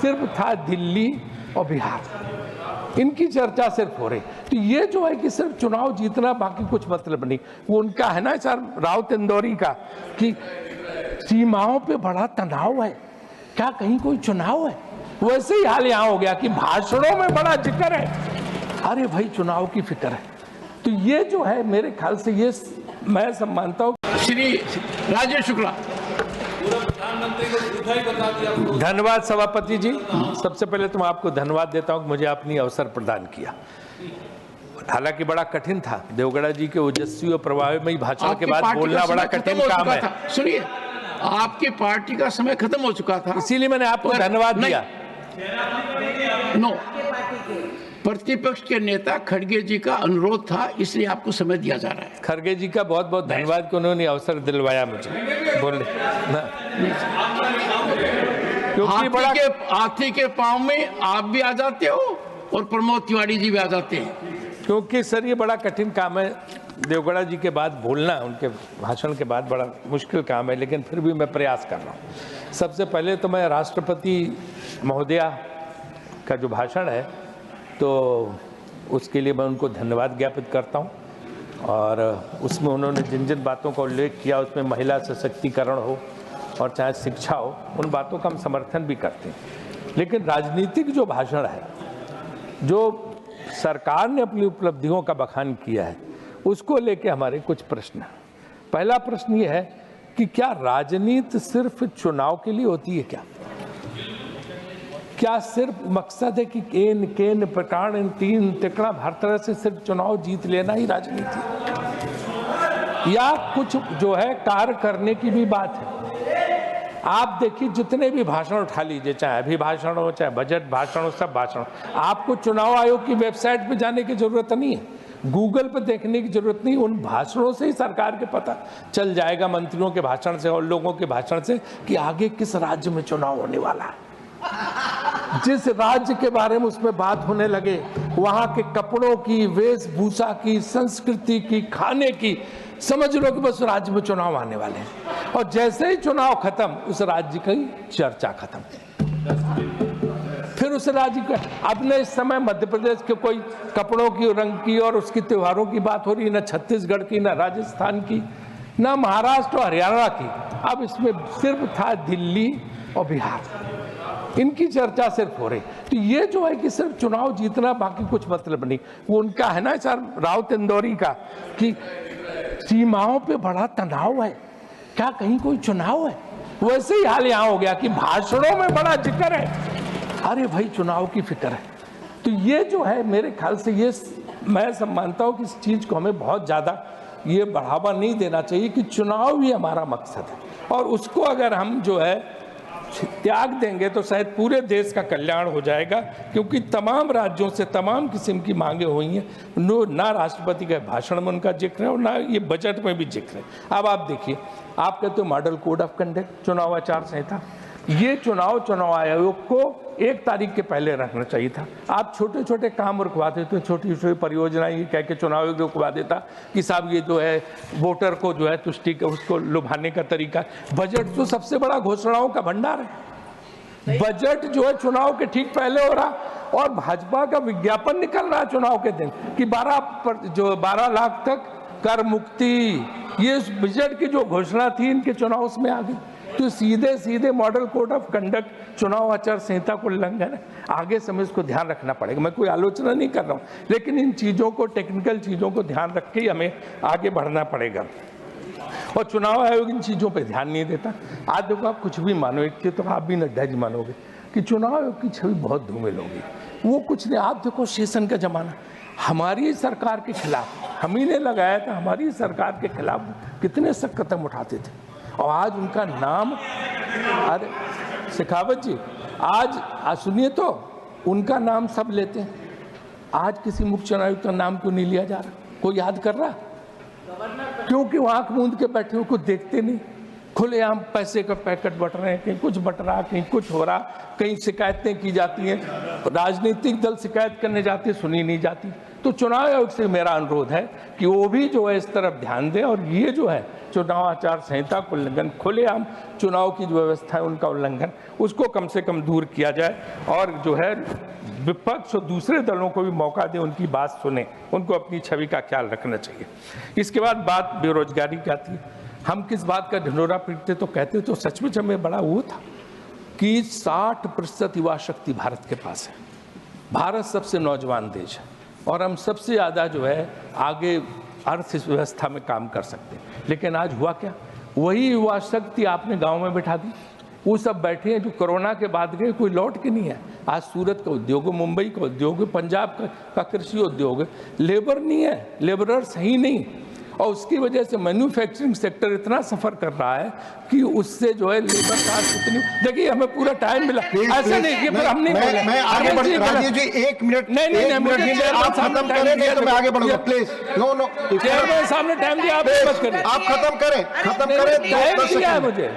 सिर्फ था दिल्ली और बिहार, इनकी चर्चा सिर्फ हो रही। तो ये जो है कि सिर्फ चुनाव जीतना, बाकी कुछ मतलब नहीं। वो उनका है ना सर राउत इंदौरी का कि सीमाओं पे बड़ा तनाव है, क्या कहीं कोई चुनाव है? वैसे ही हाल यहाँ हो गया कि भाषणों में बड़ा जिक्र है, अरे भाई चुनाव की फिक्र है। तो ये जो है मेरे ख्याल से ये मैं सब मानता हूँ। श्री राजेश शुक्ला। धन्यवाद सभापति जी। सबसे पहले तो मैं आपको धन्यवाद देता हूँ कि मुझे आपने अवसर प्रदान किया। हालांकि बड़ा कठिन था, देवगौड़ा जी के ओजस्वी और प्रभावमयी भाषण के बाद बोलना बड़ा कठिन काम है। सुनिए, आपकी पार्टी का समय खत्म हो चुका था, इसीलिए मैंने आपको धन्यवाद दिया। नो, प्रतिपक्ष के नेता खड़गे जी का अनुरोध था, इसलिए आपको समय दिया जा रहा है। खड़गे जी का बहुत बहुत धन्यवाद कि उन्होंने अवसर दिलवाया मुझे बोलने। हाथी के पांव में आप भी आ जाते हो और प्रमोद तिवारी जी भी आ जाते हैं, क्योंकि सर ये बड़ा कठिन काम है। देवगौड़ा जी के बाद बोलना, उनके भाषण के बाद बड़ा मुश्किल काम है, लेकिन फिर भी मैं प्रयास कर रहा हूँ। सबसे पहले तो मैं राष्ट्रपति महोदया का जो भाषण है तो उसके लिए मैं उनको धन्यवाद ज्ञापित करता हूँ। और उसमें उन्होंने जिन जिन बातों का उल्लेख किया, उसमें महिला सशक्तिकरण हो और चाहे शिक्षा हो, उन बातों का हम समर्थन भी करते हैं। लेकिन राजनीतिक जो भाषण है, जो सरकार ने अपनी उपलब्धियों का बखान किया है, उसको लेके हमारे कुछ प्रश्न हैं। पहला प्रश्न ये है कि क्या राजनीति सिर्फ चुनाव के लिए होती है? क्या सिर्फ मकसद है कि केन प्रकार इन तीन तिकड़ा हर तरह से सिर्फ चुनाव जीत लेना ही राजनीति है? या कुछ जो है कार्य करने की भी बात है? आप देखिए जितने भी भाषण उठा लीजिए, चाहे अभिभाषण हो, चाहे बजट भाषण हो, सब भाषण, आपको चुनाव आयोग की वेबसाइट पे जाने की जरूरत नहीं है, गूगल पे देखने की जरूरत नहीं। उन भाषणों से ही सरकार के पता चल जाएगा, मंत्रियों के भाषण से और लोगों के भाषण से, कि आगे किस राज्य में चुनाव होने वाला है। जिस राज्य के बारे में उसमें बात होने लगे, वहां के कपड़ों की, वेशभूषा की, संस्कृति की, खाने की, समझ लो कि बस राज्य में चुनाव आने वाले हैं। और जैसे ही चुनाव खत्म, उस राज्य की चर्चा खत्म, फिर उस राज्य का। अब न इस समय मध्य प्रदेश के कोई कपड़ों की, रंग की और उसकी त्योहारों की बात हो रही है, न छत्तीसगढ़ की, न राजस्थान की, न महाराष्ट्र और हरियाणा की। अब इसमें सिर्फ था दिल्ली और बिहार, इनकी चर्चा सिर्फ हो रही। तो ये जो है कि सिर्फ चुनाव जीतना, बाकी कुछ मतलब नहीं। वो उनका है ना सर राउत इंदौरी का कि सीमाओं पे बड़ा तनाव है, क्या कहीं कोई चुनाव है? वैसे ही हाल यहाँ हो गया कि भाषणों में बड़ा जिक्र है, अरे भाई चुनाव की फिक्र है। तो ये जो है मेरे ख्याल से ये मैं सब मानता हूँ कि इस चीज को हमें बहुत ज्यादा ये बढ़ावा नहीं देना चाहिए कि चुनाव ही हमारा मकसद है, और उसको अगर हम जो है त्याग देंगे तो शायद पूरे देश का कल्याण हो जाएगा। क्योंकि तमाम राज्यों से तमाम किस्म की मांगे हुई हैं, ना राष्ट्रपति के भाषण में उनका जिक्र है और ना ये बजट में भी जिक्र है। अब आप देखिए, आप कहते हो मॉडल कोड ऑफ कंडक्ट, चुनाव आचार संहिता, ये चुनाव आयोग को 1 तारीख के पहले रखना चाहिए था। आप छोटे छोटे काम रुकवा देते, छोटी छोटी परियोजनाएं ये कह के चुनाव आयोग रुकवा देता कि साहब ये जो है वोटर को जो है तुष्टि का उसको लुभाने का तरीका। बजट तो सबसे बड़ा घोषणाओं का भंडार है। बजट जो है चुनाव के ठीक पहले हो रहा, और भाजपा का विज्ञापन निकल रहा है चुनाव के दिन कि 12 लाख तक कर मुक्ति, ये बजट की जो घोषणा थी इनके चुनाव उसमें आ गई। तो सीधे सीधे मॉडल कोड ऑफ कंडक्ट, चुनाव आचार संहिता को उल्लंघन है। आगे समय इसको ध्यान रखना पड़ेगा। मैं कोई आलोचना नहीं कर रहा हूँ, लेकिन इन चीज़ों को, टेक्निकल चीज़ों को ध्यान रख के ही हमें आगे बढ़ना पड़ेगा। और चुनाव आयोग इन चीज़ों पे ध्यान नहीं देता। आज देखो, आप कुछ भी मानो, एक चीज़ तो आप भी नड्डा जी मानोगे कि चुनाव आयोग की छवि बहुत धूमिल होगी। वो कुछ नहीं, आप देखो शेषन का जमाना, हमारी सरकार के खिलाफ हम ही ने लगाया था, हमारी सरकार के खिलाफ कितने सख्त कदम उठाते थे। और आज उनका नाम, अरे शेखावत जी, आज सुनिए तो उनका नाम सब लेते हैं। आज किसी मुख्य चुनाव आयुक्त का नाम क्यों नहीं लिया जा रहा? कोई याद कर रहा? क्योंकि वो आंख मूंद के बैठे हो, कुछ देखते नहीं। खुलेआम पैसे का पैकेट बट रहे हैं, कहीं कुछ बट रहा, कहीं कुछ हो रहा, कहीं शिकायतें की जाती हैं। राजनीतिक दल शिकायत करने जाते, सुनी नहीं जाती। तो चुनाव आयोग से मेरा अनुरोध है कि वो भी जो है इस तरफ ध्यान दें और ये जो है चुनाव आचार संहिता को उल्लंघन, खुलेआम चुनाव की जो व्यवस्था है उनका उल्लंघन, उसको कम से कम दूर किया जाए और जो है विपक्ष और दूसरे दलों को भी मौका दें, उनकी बात सुने, उनको अपनी छवि का ख्याल रखना चाहिए। इसके बाद बात बेरोजगारी की आती है। हम किस बात का ढिंढोरा पीटते तो कहते तो सचमुच हमें बड़ा वो था कि 60% युवा शक्ति भारत के पास है। भारत सबसे नौजवान देश है और हम सबसे ज़्यादा जो है आगे अर्थव्यवस्था में काम कर सकते हैं। लेकिन आज हुआ क्या, वही युवा शक्ति आपने गांव में बिठा दी। वो सब बैठे हैं जो कोरोना के बाद गए, कोई लौट के नहीं है। आज सूरत का उद्योग, मुंबई का उद्योग, पंजाब का कृषि उद्योग, लेबर नहीं है, लेबरर्स ही नहीं। और उसकी वजह से मैन्युफैक्चरिंग सेक्टर इतना सफर कर रहा है कि उससे जो है लेबर कास्ट इतनी, देखिए हमें पूरा टाइम मिला, ऐसा नहीं कि फिर हम नहीं बोले। मैं आगे बढ़, राजीव जी एक मिनट, नहीं मुझे आप खत्म करें नहीं तो मैं आगे बढ़ूंगा, प्लीज। नो चेयरमैन साहब ने टाइम दिया, आप मत करें, आप खत्म करें टाइम दिया मुझे,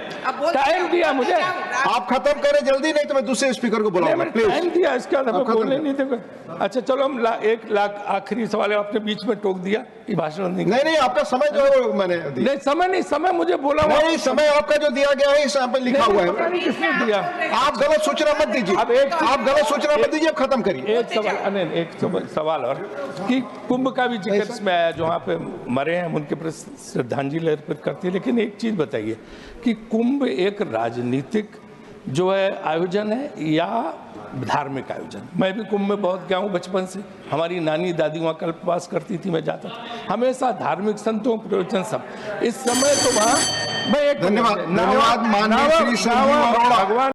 टाइम दिया मुझे, आप खत्म करें जल्दी, नहीं तो मैं दूसरे स्पीकर को बुलाऊंगा, प्लीज। टाइम दिया, इसके बाद हमें बोलने नहीं देंगे। अच्छा चलो हम 1 लाख आखिरी सवाल है, आपने बीच में टोक दिया कि भाषण नहीं, आपका समय जो है मैंने नहीं, समय मुझे बोला नहीं, समय आपका जो दिया गया है इस यहाँ पे लिखा हुआ है, किसने दिया? आप गलत सूचना मत दीजिए, आप गलत सूचना मत दीजिए, खत्म करिए। एक सवाल और कि कुंभ का भी जिक्र इसमें आया, जो वहाँ पे मरे हैं उनके प्रति श्रद्धांजलि अर्पित करती है। लेकिन एक चीज बताइए कि कुंभ एक राजनीतिक जो है आयोजन है या धार्मिक आयोजन? मैं भी कुंभ में बहुत गया हूँ बचपन से, हमारी नानी दादी वहाँ कल्पवास करती थी, मैं जाता था हमेशा, धार्मिक संतों प्रवचन सब। इस समय तो वहाँ मैं एक धन्यवाद माननीय श्री भगवान